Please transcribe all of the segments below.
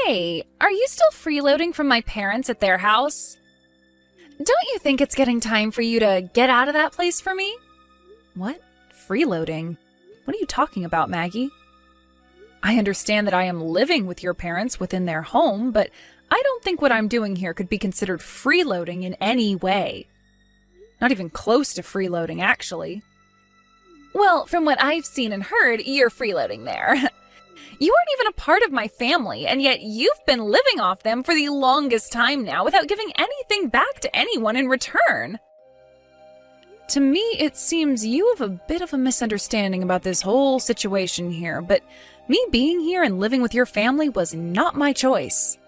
Hey, are you still freeloading from my parents at their house? Don't you think it's getting time for you to get out of that place for me? What? Freeloading? What are you talking about, Maggie? I understand that I am living with your parents within their home, but I don't think what I'm doing here could be considered freeloading in any way. Not even close to freeloading, actually. Well, from what I've seen and heard, you're freeloading there. You aren't even a part of my family, and yet you've been living off them for the longest time now without giving anything back to anyone in return. To me, it seems you have a bit of a misunderstanding about this whole situation here, but me being here and living with your family was not my choice.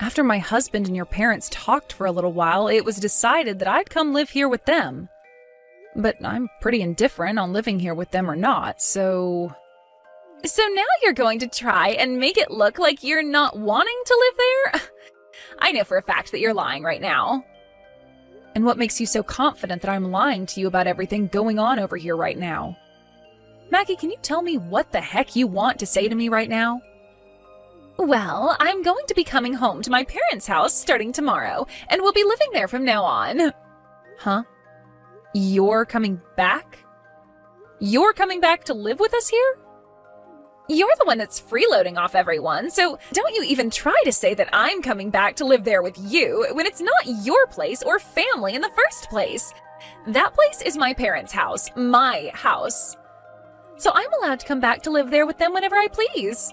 After my husband and your parents talked for a little while, it was decided that I'd come live here with them. But I'm pretty indifferent on living here with them or not, so... So now you're going to try and make it look like you're not wanting to live there? I know for a fact that you're lying right now. And what makes you so confident that I'm lying to you about everything going on over here right now? Maggie, can you tell me what the heck you want to say to me right now? Well, I'm going to be coming home to my parents' house starting tomorrow, and we'll be living there from now on. Huh? You're coming back? You're coming back to live with us here? You're the one that's freeloading off everyone, so don't you even try to say that I'm coming back to live there with you when it's not your place or family in the first place. That place is my parents' house, my house. So I'm allowed to come back to live there with them whenever I please.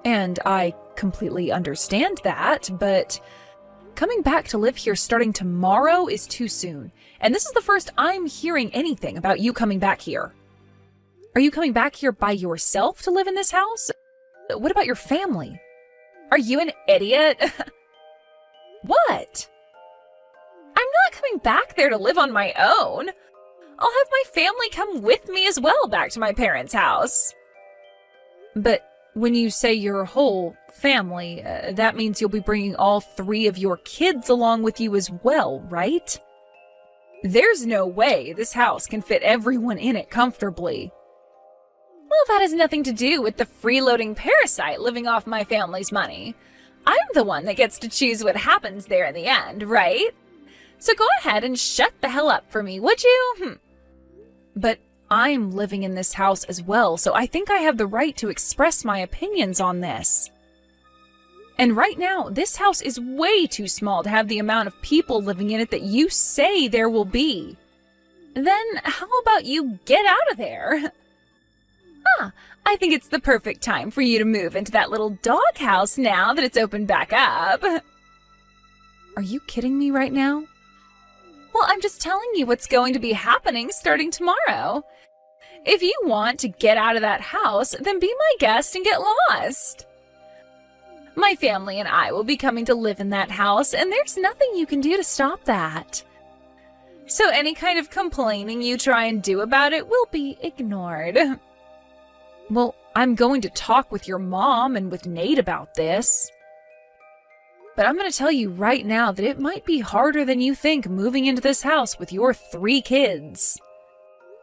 And I completely understand that, but coming back to live here starting tomorrow is too soon. And this is the first I'm hearing anything about you coming back here. Are you coming back here by yourself to live in this house? What about your family? Are you an idiot? What? I'm not coming back there to live on my own. I'll have my family come with me as well back to my parents' house. But when you say your whole family, that means you'll be bringing all 3 of your kids along with you as well, right? There's no way this house can fit everyone in it comfortably. Well, that has nothing to do with the freeloading parasite living off my family's money. I'm the one that gets to choose what happens there in the end, right? So go ahead and shut the hell up for me, would you? But I'm living in this house as well, so I think I have the right to express my opinions on this. And right now, this house is way too small to have the amount of people living in it that you say there will be. Then how about you get out of there? I think it's the perfect time for you to move into that little doghouse now that it's opened back up. Are you kidding me right now? Well, I'm just telling you what's going to be happening starting tomorrow. If you want to get out of that house, then be my guest and get lost. My family and I will be coming to live in that house, and there's nothing you can do to stop that. So any kind of complaining you try and do about it will be ignored. Well, I'm going to talk with your mom and with Nate about this. But I'm going to tell you right now that it might be harder than you think moving into this house with your 3 kids.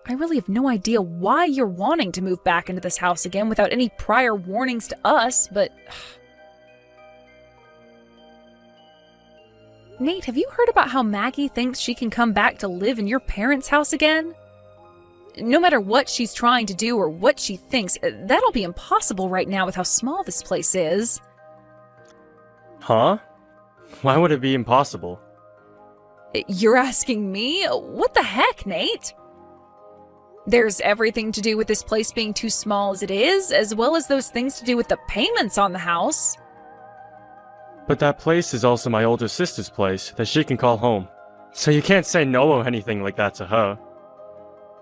I really have no idea why you're wanting to move back into this house again without any prior warnings to us, but... Nate, have you heard about how Maggie thinks she can come back to live in your parents' house again? No matter what she's trying to do or what she thinks, that'll be impossible right now with how small this place is. Huh? Why would it be impossible? You're asking me? What the heck, Nate? There's everything to do with this place being too small as it is, as well as those things to do with the payments on the house. But that place is also my older sister's place that she can call home. So you can't say no or anything like that to her.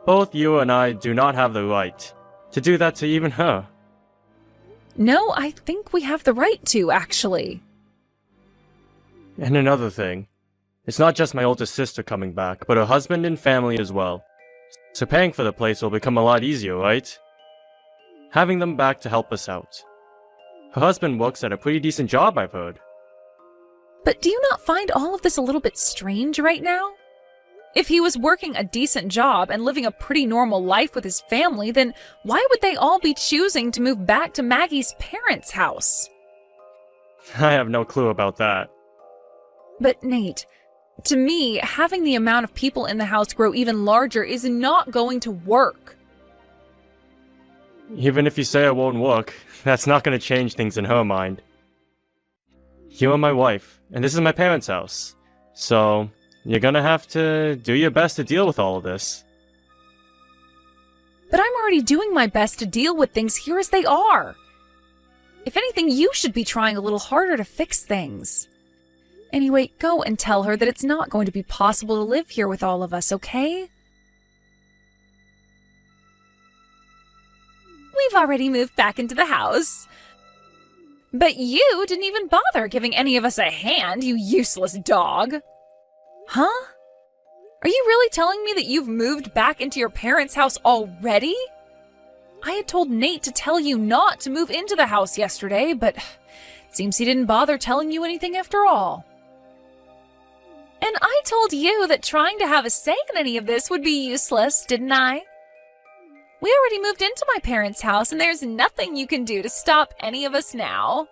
Both you and I do not have the right to do that to even her. No, I think we have the right to, actually. And another thing, it's not just my older sister coming back, but her husband and family as well. So paying for the place will become a lot easier, right? Having them back to help us out. Her husband works at a pretty decent job, I've heard. But do you not find all of this a little bit strange right now? If he was working a decent job and living a pretty normal life with his family, then why would they all be choosing to move back to Maggie's parents' house? I have no clue about that. But Nate, to me, having the amount of people in the house grow even larger is not going to work. Even if you say it won't work, that's not going to change things in her mind. You are my wife, and this is my parents' house. So, you're gonna have to do your best to deal with all of this. But I'm already doing my best to deal with things here as they are. If anything, you should be trying a little harder to fix things. Anyway, go and tell her that it's not going to be possible to live here with all of us, okay? We've already moved back into the house. But you didn't even bother giving any of us a hand, you useless dog. Huh? Are you really telling me that you've moved back into your parents' house already? I had told Nate to tell you not to move into the house yesterday, but it seems he didn't bother telling you anything after all. And I told you that trying to have a say in any of this would be useless, didn't I? We already moved into my parents' house, and there's nothing you can do to stop any of us now.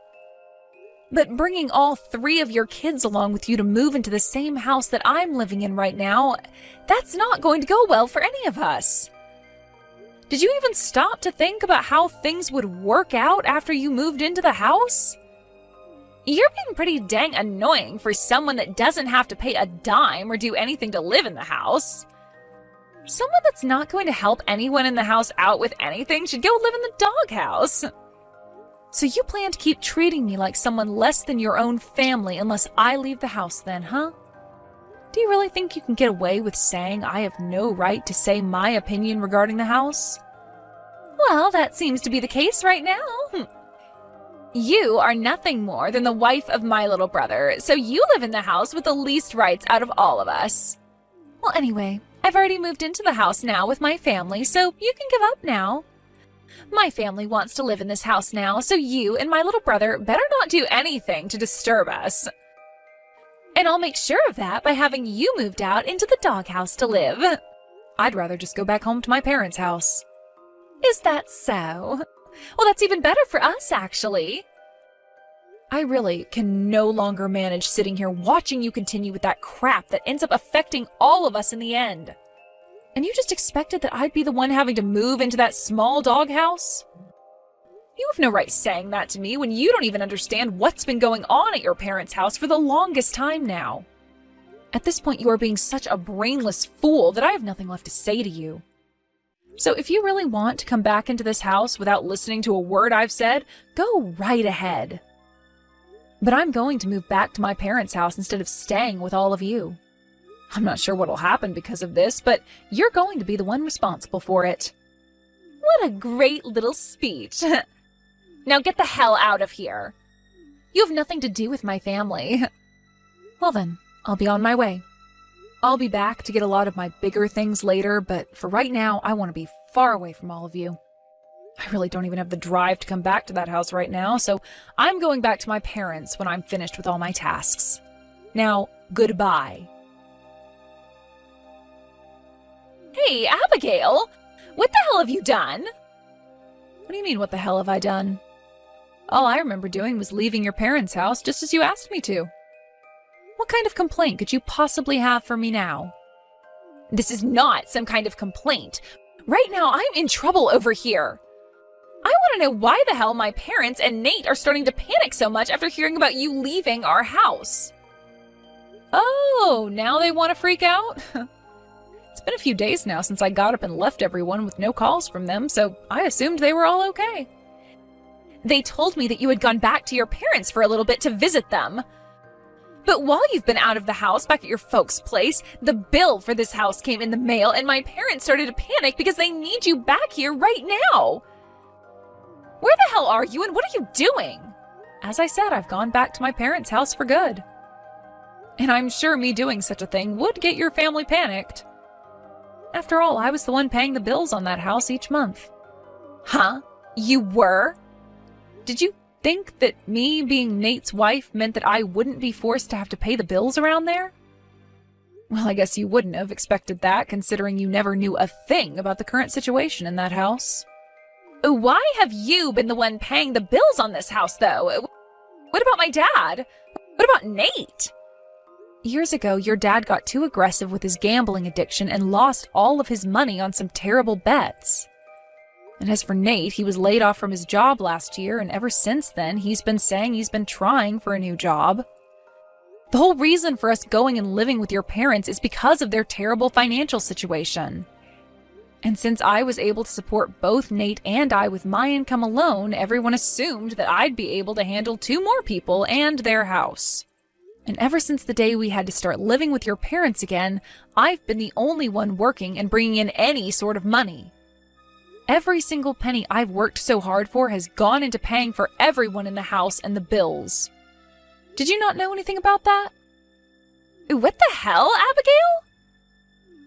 But bringing all 3 of your kids along with you to move into the same house that I'm living in right now, that's not going to go well for any of us. Did you even stop to think about how things would work out after you moved into the house? You're being pretty dang annoying for someone that doesn't have to pay a dime or do anything to live in the house. Someone that's not going to help anyone in the house out with anything should go live in the doghouse. So you plan to keep treating me like someone less than your own family unless I leave the house then, huh? Do you really think you can get away with saying I have no right to say my opinion regarding the house? Well, that seems to be the case right now. You are nothing more than the wife of my little brother, so you live in the house with the least rights out of all of us. Well, anyway, I've already moved into the house now with my family, so you can give up now. My family wants to live in this house now, so you and my little brother better not do anything to disturb us. And I'll make sure of that by having you moved out into the doghouse to live. I'd rather just go back home to my parents' house. Is that so? Well, that's even better for us, actually. I really can no longer manage sitting here watching you continue with that crap that ends up affecting all of us in the end. And you just expected that I'd be the one having to move into that small doghouse? You have no right saying that to me when you don't even understand what's been going on at your parents' house for the longest time now. At this point, you are being such a brainless fool that I have nothing left to say to you. So if you really want to come back into this house without listening to a word I've said, go right ahead. But I'm going to move back to my parents' house instead of staying with all of you. I'm not sure what'll happen because of this, but you're going to be the one responsible for it. What a great little speech. Now get the hell out of here. You have nothing to do with my family. Well then, I'll be on my way. I'll be back to get a lot of my bigger things later, but for right now, I want to be far away from all of you. I really don't even have the drive to come back to that house right now, so I'm going back to my parents when I'm finished with all my tasks. Now, goodbye. Hey, Abigail! What the hell have you done? What do you mean, what the hell have I done? All I remember doing was leaving your parents' house just as you asked me to. What kind of complaint could you possibly have for me now? This is not some kind of complaint. Right now, I'm in trouble over here. I want to know why the hell my parents and Nate are starting to panic so much after hearing about you leaving our house. Oh, now they want to freak out? It's been a few days now since I got up and left everyone with no calls from them, so I assumed they were all okay. They told me that you had gone back to your parents for a little bit to visit them. But while you've been out of the house back at your folks' place, the bill for this house came in the mail and my parents started to panic because they need you back here right now. Where the hell are you and what are you doing? As I said, I've gone back to my parents' house for good. And I'm sure me doing such a thing would get your family panicked. After all, I was the one paying the bills on that house each month. Huh? You were? Did you think that me being Nate's wife meant that I wouldn't be forced to have to pay the bills around there? Well, I guess you wouldn't have expected that, considering you never knew a thing about the current situation in that house. Why have you been the one paying the bills on this house, though? What about my dad? What about Nate? Years ago, your dad got too aggressive with his gambling addiction and lost all of his money on some terrible bets. And as for Nate, he was laid off from his job last year, and ever since then, he's been saying he's been trying for a new job. The whole reason for us going and living with your parents is because of their terrible financial situation. And since I was able to support both Nate and I with my income alone, everyone assumed that I'd be able to handle 2 more people and their house. And ever since the day we had to start living with your parents again, I've been the only one working and bringing in any sort of money. Every single penny I've worked so hard for has gone into paying for everyone in the house and the bills. Did you not know anything about that? What the hell, Abigail?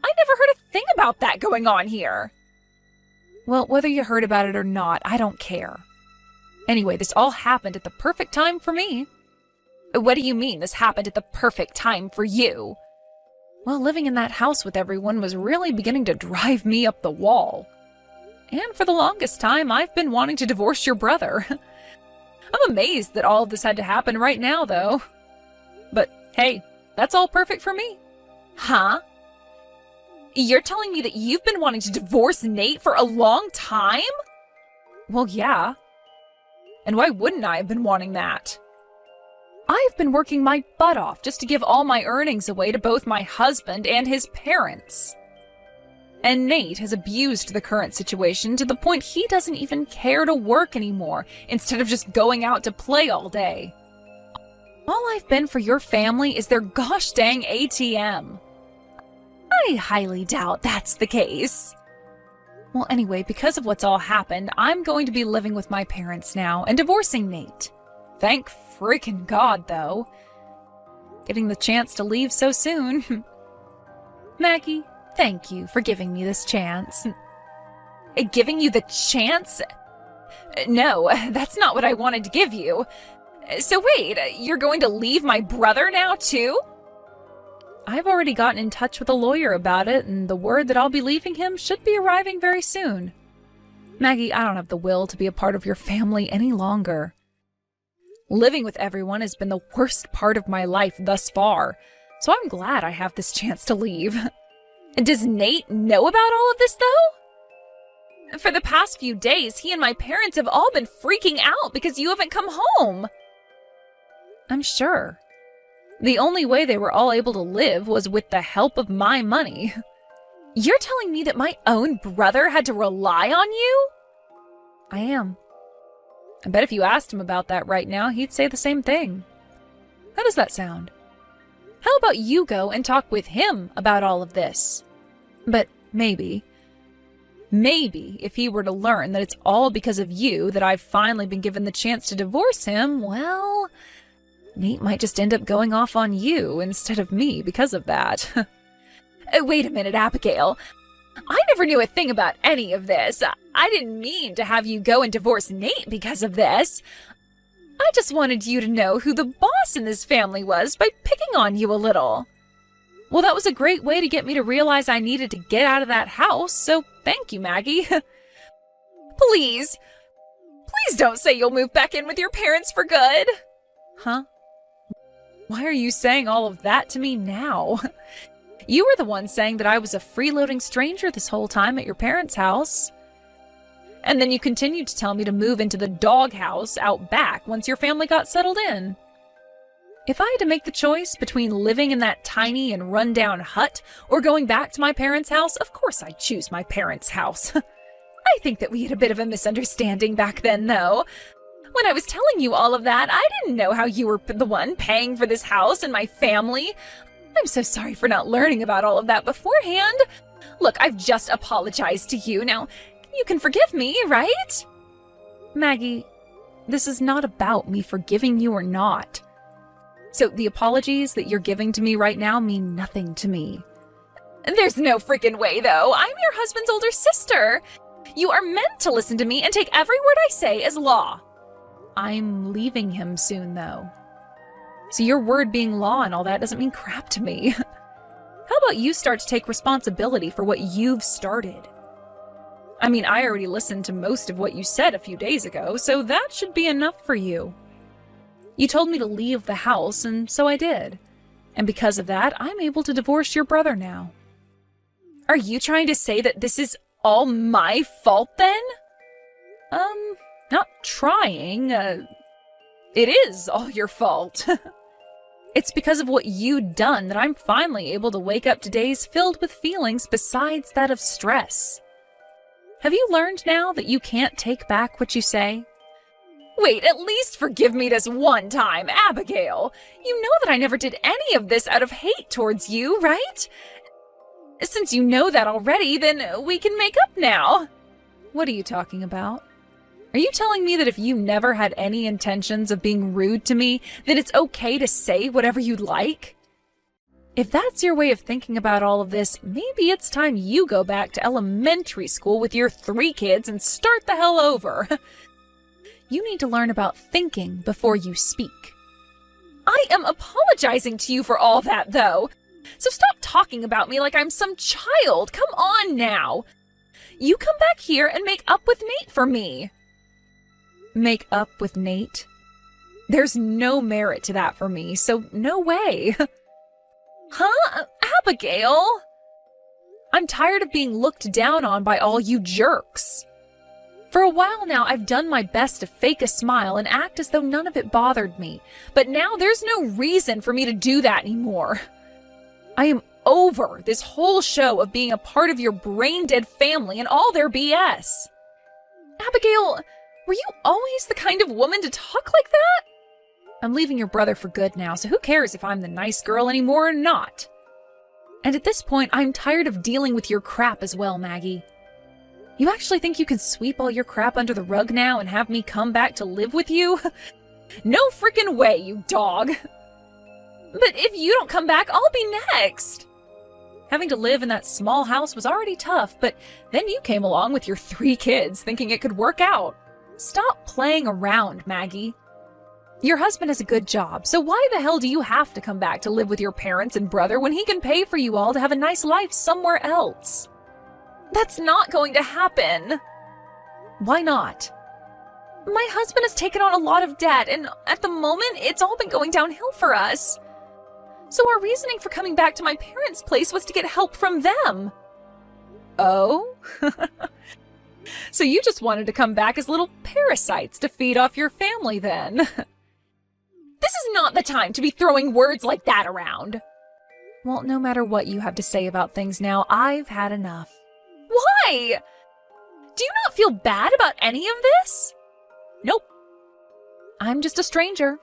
I never heard a thing about that going on here. Well, whether you heard about it or not, I don't care. Anyway, this all happened at the perfect time for me. What do you mean this happened at the perfect time for you? Well, living in that house with everyone was really beginning to drive me up the wall. And for the longest time, I've been wanting to divorce your brother. I'm amazed that all of this had to happen right now, though. But hey, that's all perfect for me. Huh? You're telling me that you've been wanting to divorce Nate for a long time? Well, yeah. And why wouldn't I have been wanting that? I've been working my butt off just to give all my earnings away to both my husband and his parents. And Nate has abused the current situation to the point he doesn't even care to work anymore, instead of just going out to play all day. All I've been for your family is their gosh dang ATM. I highly doubt that's the case. Well, anyway, because of what's all happened, I'm going to be living with my parents now and divorcing Nate. Thank freaking God, though. Getting the chance to leave so soon. Maggie, thank you for giving me this chance. Giving you the chance? No, that's not what I wanted to give you. So wait, you're going to leave my brother now, too? I've already gotten in touch with a lawyer about it, and the word that I'll be leaving him should be arriving very soon. Maggie, I don't have the will to be a part of your family any longer. Living with everyone has been the worst part of my life thus far, so I'm glad I have this chance to leave. Does Nate know about all of this, though? For the past few days, he and my parents have all been freaking out because you haven't come home. I'm sure. The only way they were all able to live was with the help of my money. You're telling me that my own brother had to rely on you? I am. I bet if you asked him about that right now, he'd say the same thing. How does that sound? How about you go and talk with him about all of this? But maybe if he were to learn that it's all because of you that I've finally been given the chance to divorce him, well, Nate might just end up going off on you instead of me because of that. Wait a minute, Abigail. I never knew a thing about any of this. I didn't mean to have you go and divorce Nate because of this. I just wanted you to know who the boss in this family was by picking on you a little. Well, that was a great way to get me to realize I needed to get out of that house, so thank you, Maggie. Please don't say you'll move back in with your parents for good. Huh? Why are you saying all of that to me now? You were the one saying that I was a freeloading stranger this whole time at your parents' house. And then you continued to tell me to move into the doghouse out back once your family got settled in. If I had to make the choice between living in that tiny and run-down hut or going back to my parents' house, of course I'd choose my parents' house. I think that we had a bit of a misunderstanding back then, though. When I was telling you all of that, I didn't know how you were the one paying for this house and my family. I'm so sorry for not learning about all of that beforehand. Look, I've just apologized to you. Now, you can forgive me, right? Maggie, this is not about me forgiving you or not. So the apologies that you're giving to me right now mean nothing to me. There's no freaking way, though. I'm your husband's older sister. You are meant to listen to me and take every word I say as law. I'm leaving him soon, though. So your word being law and all that doesn't mean crap to me. How about you start to take responsibility for what you've started? I mean, I already listened to most of what you said a few days ago, so that should be enough for you. You told me to leave the house, and so I did. And because of that, I'm able to divorce your brother now. Are you trying to say that this is all my fault then? Not trying. It is all your fault. It's because of what you'd done that I'm finally able to wake up to days filled with feelings besides that of stress. Have you learned now that you can't take back what you say? Wait, at least forgive me this one time, Abigail. You know that I never did any of this out of hate towards you, right? Since you know that already, then we can make up now. What are you talking about? Are you telling me that if you never had any intentions of being rude to me, then it's okay to say whatever you'd like? If that's your way of thinking about all of this, maybe it's time you go back to elementary school with your 3 kids and start the hell over. You need to learn about thinking before you speak. I am apologizing to you for all that, though. So stop talking about me like I'm some child. Come on now. You come back here and make up with Nate for me. Make up with Nate? There's no merit to that for me, so no way. Huh? Abigail? I'm tired of being looked down on by all you jerks. For a while now, I've done my best to fake a smile and act as though none of it bothered me. But now there's no reason for me to do that anymore. I am over this whole show of being a part of your brain-dead family and all their BS. Abigail, were you always the kind of woman to talk like that? I'm leaving your brother for good now, so who cares if I'm the nice girl anymore or not? And at this point, I'm tired of dealing with your crap as well, Maggie. You actually think you can sweep all your crap under the rug now and have me come back to live with you? No freaking way, you dog! But if you don't come back, I'll be next! Having to live in that small house was already tough, but then you came along with your 3 kids thinking it could work out. Stop playing around, Maggie. Your husband has a good job, so why the hell do you have to come back to live with your parents and brother when he can pay for you all to have a nice life somewhere else? That's not going to happen. Why not? My husband has taken on a lot of debt, and at the moment, it's all been going downhill for us. So our reasoning for coming back to my parents' place was to get help from them. Oh? So you just wanted to come back as little parasites to feed off your family then? This is not the time to be throwing words like that around. Well, no matter what you have to say about things now, I've had enough. Why? Do you not feel bad about any of this? Nope. I'm just a stranger.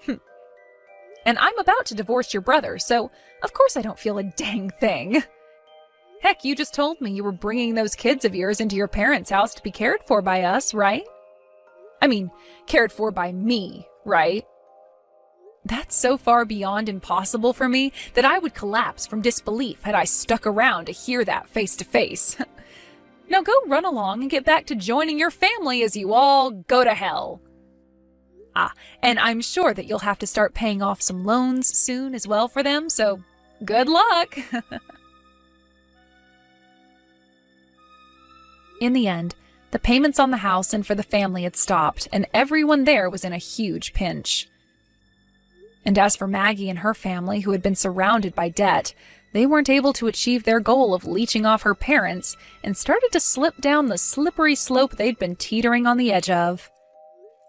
And I'm about to divorce your brother, so of course I don't feel a dang thing. Heck, you just told me you were bringing those kids of yours into your parents' house to be cared for by us, right? I mean, cared for by me, right? That's so far beyond impossible for me that I would collapse from disbelief had I stuck around to hear that face to face. Now go run along and get back to joining your family as you all go to hell. Ah, and I'm sure that you'll have to start paying off some loans soon as well for them, so good luck! In the end, the payments on the house and for the family had stopped, and everyone there was in a huge pinch. And as for Maggie and her family, who had been surrounded by debt, they weren't able to achieve their goal of leeching off her parents and started to slip down the slippery slope they'd been teetering on the edge of.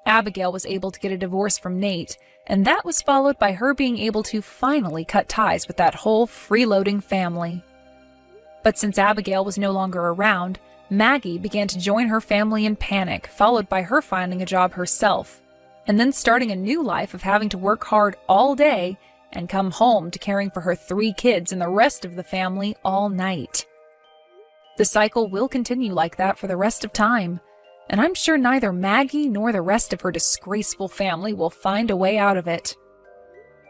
Abigail was able to get a divorce from Nate, and that was followed by her being able to finally cut ties with that whole freeloading family. But since Abigail was no longer around, Maggie began to join her family in panic, followed by her finding a job herself, and then starting a new life of having to work hard all day and come home to caring for her 3 kids and the rest of the family all night. The cycle will continue like that for the rest of time, and I'm sure neither Maggie nor the rest of her disgraceful family will find a way out of it.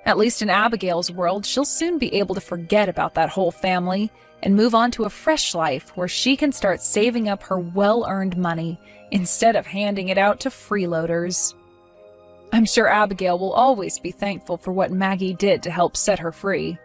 At least in Abigail's world, she'll soon be able to forget about that whole family and move on to a fresh life where she can start saving up her well-earned money instead of handing it out to freeloaders. I'm sure Abigail will always be thankful for what Maggie did to help set her free.